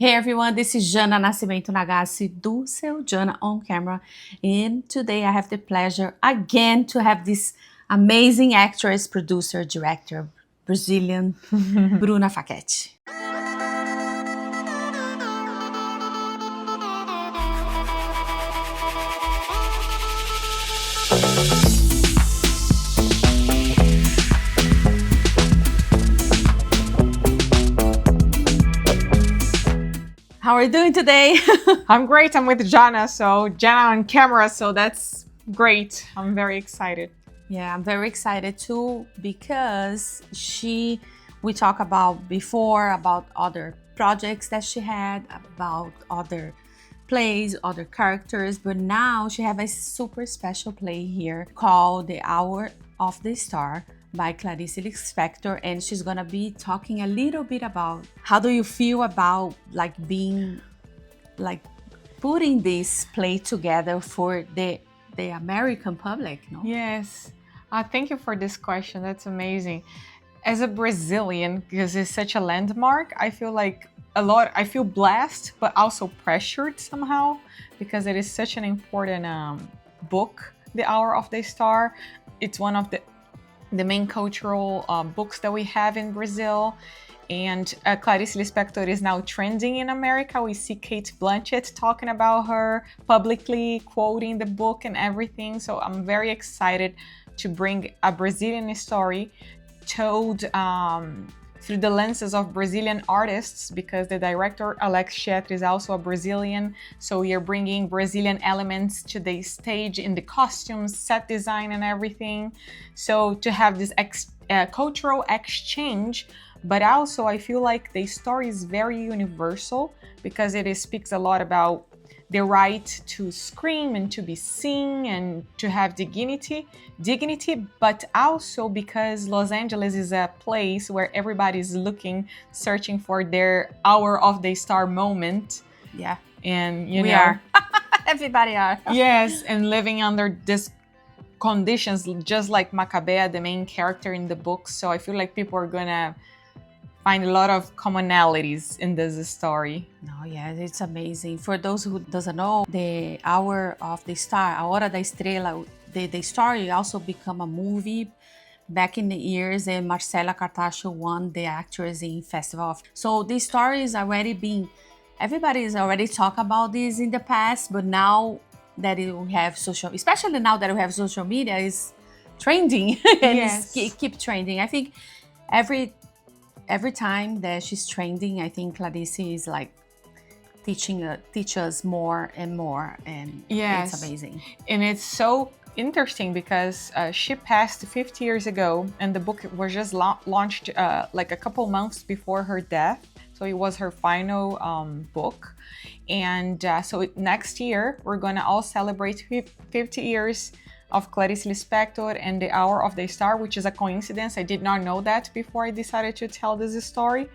Hey everyone, this is Jana Nascimento Nagassi do seu Jana on camera, and today I have the pleasure again to have this amazing actress, producer, director, Brazilian, Bruna Fachetti. How are you doing today? I'm great. I'm with Jana, so Jana on camera, so that's great. I'm very excited. Yeah, I'm very excited too because we talked about before about other projects that she had, about other plays, other characters, but now she have a super special play here called The Hour of the Star by Clarice Lispector, and she's gonna be talking a little bit about how do you feel about being putting this play together for the American public, no? Yes. Thank you for this question. That's amazing. As a Brazilian, because it's such a landmark, I feel blessed, but also pressured somehow, because it is such an important book, The Hour of the Star. It's one of the main cultural books that we have in Brazil. And Clarice Lispector is now trending in America. We see Kate Blanchett talking about her publicly, quoting the book and everything. So I'm very excited to bring a Brazilian story told through the lenses of Brazilian artists, because the director, Alex Tietre, is also a Brazilian. So we are bringing Brazilian elements to the stage in the costumes, set design and everything. So to have this cultural exchange, but also I feel like the story is very universal, because it speaks a lot about the right to scream and to be seen and to have dignity, but also because Los Angeles is a place where everybody's looking, searching for their hour of the star moment. Yeah. And we are. Everybody are. Yes, and living under this conditions, just like Macabéa, the main character in the book. So I feel like people are gonna find a lot of commonalities in this story. No, yeah, it's amazing. For those who doesn't know, the Hour of the Star, A Hora da Estrela, the story also become a movie back in the years, and Marcela Cartacho won the actress in festival. So this story is already being, everybody is already talk about this in the past, but now that we have especially now that we have social media, is trending and Yes. keep trending. I think every time that she's trending, I think Clarice is teach us more and more, and yes, it's amazing. And it's so interesting because she passed 50 years ago, and the book was just launched like a couple months before her death. So it was her final book. And so next year, we're going to all celebrate 50 years of Clarice Lispector and The Hour of the Star, which is a coincidence. I did not know that before I decided to tell this story.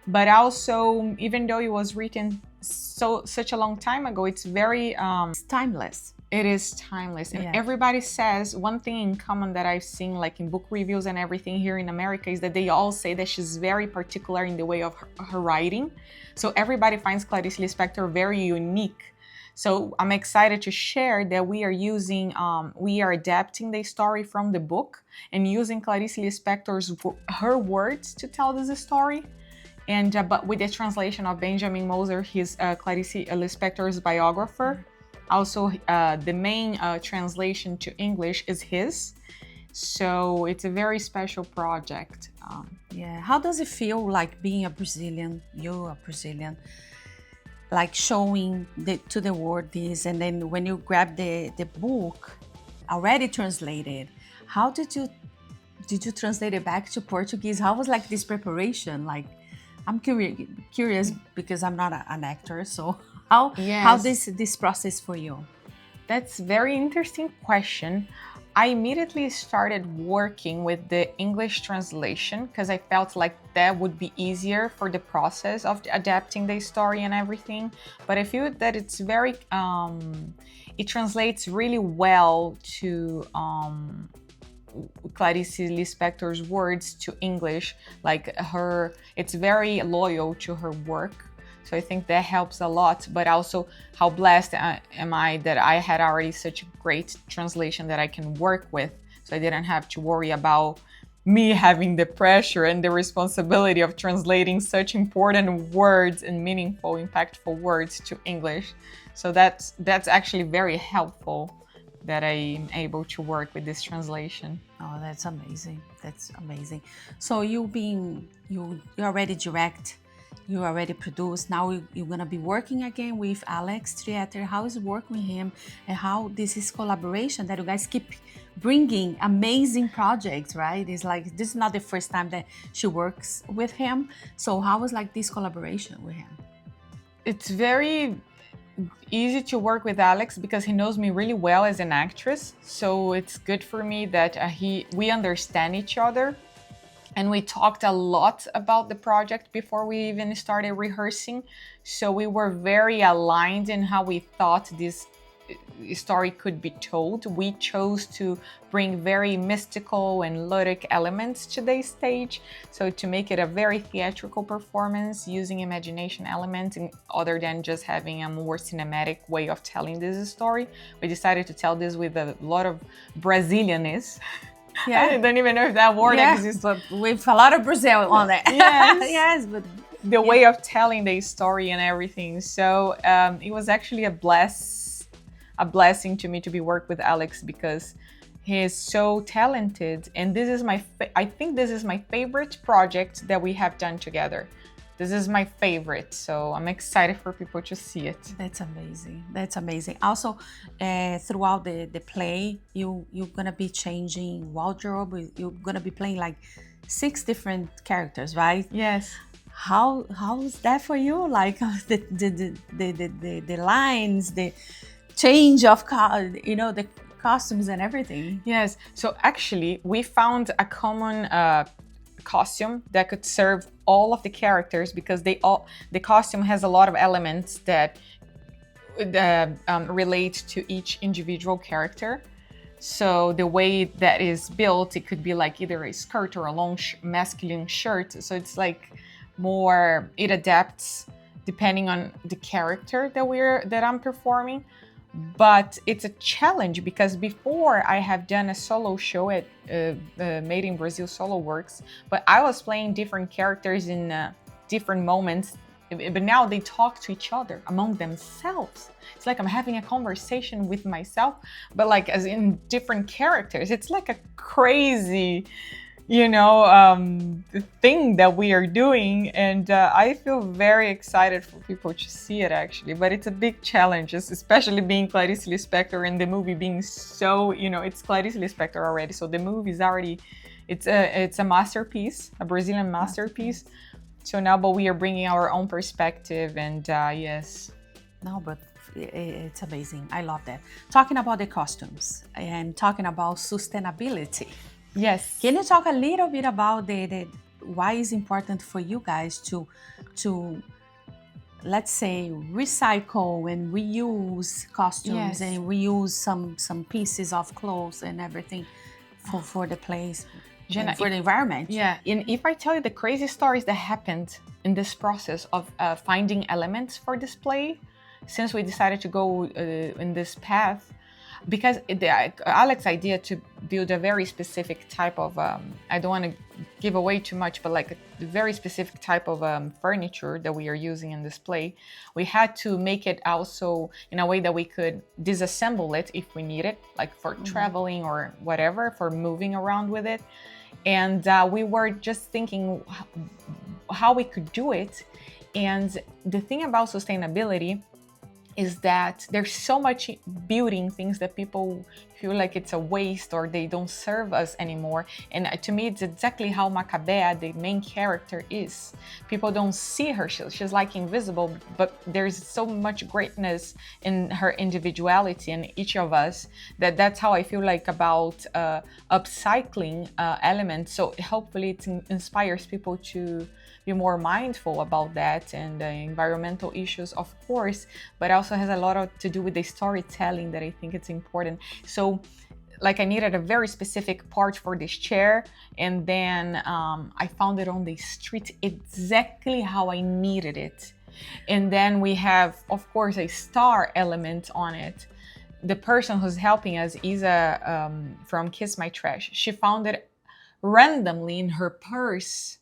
But also, even though it was written such a long time ago, it's very it's timeless. It is timeless. And yeah. Everybody says one thing in common that I've seen, like in book reviews and everything here in America, is that they all say that she's very particular in the way of her writing. So everybody finds Clarice Lispector very unique. So I'm excited to share that we are adapting the story from the book and using Clarice Lispector's her words to tell this story. And but with the translation of Benjamin Moser, his Clarice Lispector's biographer. Also, the main translation to English is his. So it's a very special project. Yeah. How does it feel like being a Brazilian? You're a Brazilian. Like showing to the world this, and then when you grab the book already translated, how did you translate it back to Portuguese? How was this preparation? I'm curious because I'm not an actor, so how this process for you? That's very interesting question. I immediately started working with the English translation because I felt like that would be easier for the process of adapting the story and everything. But I feel that it's very, it translates really well to Clarice Lispector's words to English. It's very loyal to her work. So I think that helps a lot, but also how blessed am I that I had already such a great translation that I can work with. So I didn't have to worry about me having the pressure and the responsibility of translating such important words and meaningful, impactful words to English. So that's actually very helpful that I'm able to work with this translation. Oh, that's amazing. That's amazing. So you already direct, you already produce. Now you're gonna be working again with Alex Tietre. How is working with him, and how this is collaboration that you guys keep bringing amazing projects, right? It's like this is not the first time that she works with him. So how was like this collaboration with him? It's very easy to work with Alex because he knows me really well as an actress. So it's good for me that we understand each other. And we talked a lot about the project before we even started rehearsing. So we were very aligned in how we thought this story could be told. We chose to bring very mystical and lyric elements to the stage, so to make it a very theatrical performance using imagination elements other than just having a more cinematic way of telling this story. We decided to tell this with a lot of Brazilianness. Yeah. I don't even know if that word exists. But with a lot of Brazil on it. Yes. Yes, but the way of telling the story and everything. So it was actually a blessing to me to be work with Alex because he is so talented, and this is I think this is my favorite project that we have done together. This is my favorite, so I'm excited for people to see it. That's amazing. That's amazing. Also, throughout the play, you're gonna be changing wardrobe. You're gonna be playing like 6 different characters, right? Yes. How is that for you? Like the lines, the change of the costumes and everything. Yes. So actually, we found a common costume that could serve all of the characters because the costume has a lot of elements that relate to each individual character. So the way that is built, it could be like either a skirt or a long masculine shirt. So it's like more, it adapts depending on the character that I'm performing. But it's a challenge because before I have done a solo show at Made in Brazil Solo Works, but I was playing different characters in different moments, but now they talk to each other among themselves. It's like I'm having a conversation with myself, but like as in different characters. It's like a crazy, thing that we are doing, and I feel very excited for people to see it actually. But it's a big challenge, especially being Clarice Lispector and the movie being so, it's Clarice Lispector already, so the movie is already, it's a masterpiece, a Brazilian masterpiece. So now, but we are bringing our own perspective, and yes. No, but it's amazing. I love that. Talking about the costumes and talking about sustainability. Yes. Can you talk a little bit about the why it's important for you guys to let's say recycle and reuse costumes, yes, and reuse some pieces of clothes and everything for the place, Jana, for the environment? Yeah, and if I tell you the crazy stories that happened in this process of finding elements for display, since we decided to go in this path, because Alex's idea to build a very specific type of, I don't want to give away too much, but like a very specific type of furniture that we are using in display, we had to make it also in a way that we could disassemble it if we need it, like for traveling or whatever, for moving around with it. And we were just thinking how we could do it. And the thing about sustainability is that there's so much beauty in things that people feel like it's a waste or they don't serve us anymore. And to me, it's exactly how Macabéa, the main character, is. People don't see her. She's like invisible, but there's so much greatness in her individuality in each of us that's how I feel like about upcycling elements. So hopefully it inspires people to be more mindful about that and environmental issues, of course, but also has a lot to do with the storytelling that I think it's important. So like I needed a very specific part for this chair, and then I found it on the street exactly how I needed it. And then we have, of course, a star element on it. The person who's helping us, Isa, from Kiss My Trash, she found it randomly in her purse,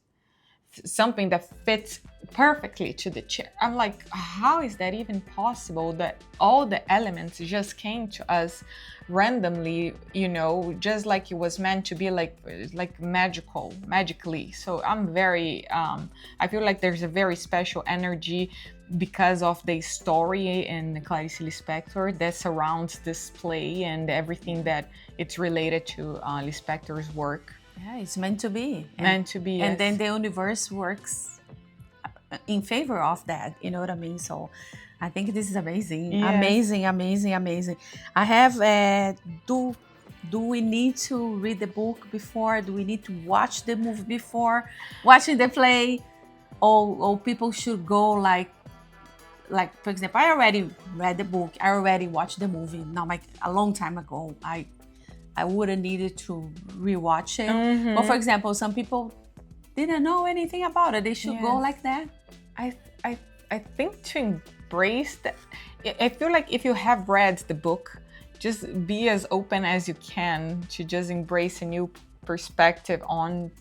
something that fits perfectly to the chair. I'm like, how is that even possible, that all the elements just came to us randomly, you know, just like it was meant to be, like magically. So I'm very I feel like there's a very special energy because of the story in Clarice Lispector that surrounds this play and everything that it's related to Lispector's work. Yeah, it's meant to be. Meant to be, yes. And then the universe works in favor of that, you know what I mean? So I think this is amazing. Yes. Amazing. I have, do we need to read the book before? Do we need to watch the movie before watching the play? Or people should go like, for example, I already read the book, I already watched the movie. Now, like a long time ago, I wouldn't needed to rewatch it. Mm-hmm. But for example, some people didn't know anything about it. They should go like that. I think to embrace that, I feel like if you have read the book, just be as open as you can to just embrace a new perspective on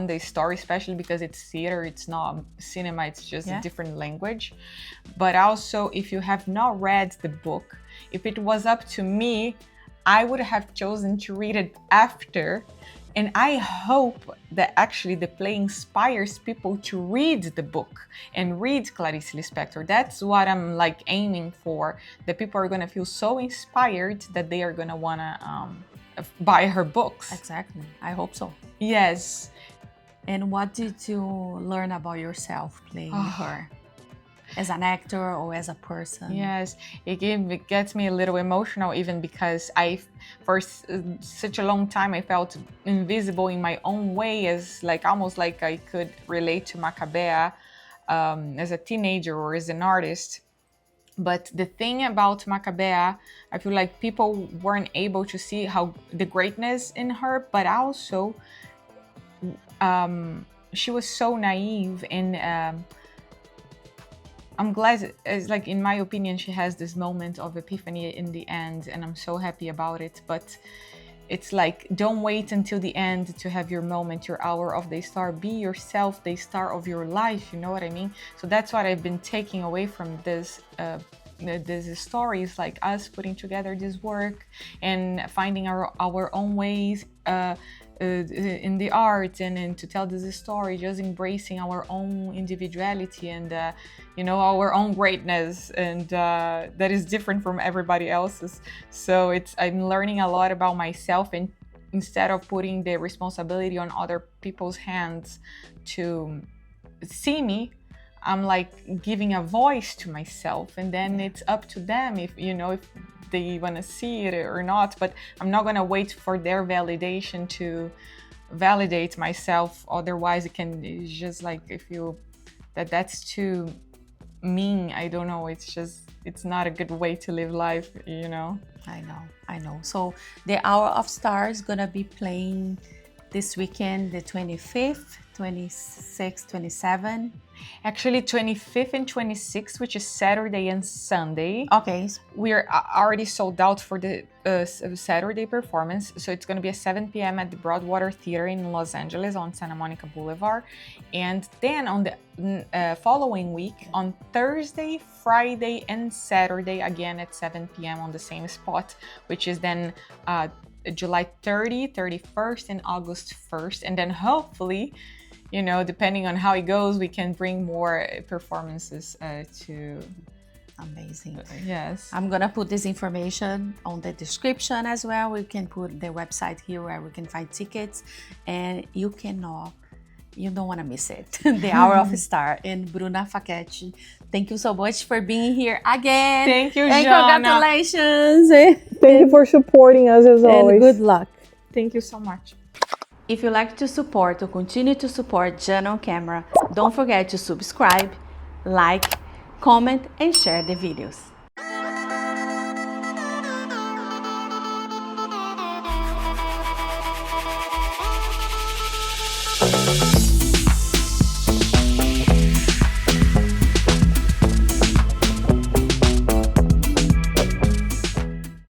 the story, especially because it's theater, it's not cinema, it's just a different language. But also, if you have not read the book, if it was up to me, I would have chosen to read it after. And I hope that actually the play inspires people to read the book and read Clarice Lispector. That's what I'm like aiming for, that people are going to feel so inspired that they are going to want to buy her books. Exactly. I hope so. Yes. And what did you learn about yourself playing her? As an actor or as a person? Yes, it gets me a little emotional, even because for such a long time, I felt invisible in my own way, as like almost like I could relate to Macabéa as a teenager or as an artist. But the thing about Macabéa, I feel like people weren't able to see how the greatness in her, but also she was so naive, and I'm glad, it's like, in my opinion, she has this moment of epiphany in the end, and I'm so happy about it. But it's like, don't wait until the end to have your moment, your hour of the star. Be yourself, the star of your life, you know what I mean? So that's what I've been taking away from this stories, like us putting together this work and finding our own ways in the art and to tell this story, just embracing our own individuality and our own greatness, and that is different from everybody else's. So I'm learning a lot about myself, and instead of putting the responsibility on other people's hands to see me, I'm like giving a voice to myself, and then it's up to them if they want to see it or not. But I'm not going to wait for their validation to validate myself. Otherwise, it's just like, that's too mean. I don't know. It's not a good way to live life, I know. So the Hour of Stars is going to be playing this weekend, the 25th, 26th, 27th. Actually, 25th and 26th, which is Saturday and Sunday. Okay. We're already sold out for the Saturday performance. So it's going to be at 7 p.m. at the Broadwater Theater in Los Angeles on Santa Monica Boulevard. And then on the following week, on Thursday, Friday, and Saturday, again at 7 p.m. on the same spot, which is then July 30, 31st, and August 1st. And then hopefully, depending on how it goes, we can bring more performances to... Amazing. Yes. I'm going to put this information on the description as well. We can put the website here where we can find tickets, and you don't want to miss it. The Hour of Star and Bruna Fachetti. Thank you so much for being here again. Thank you, and Jana. Congratulations. Thank you for supporting us as always. And good luck. Thank you so much. If you like to support or continue to support Jana on Camera, don't forget to subscribe, like, comment, and share the videos.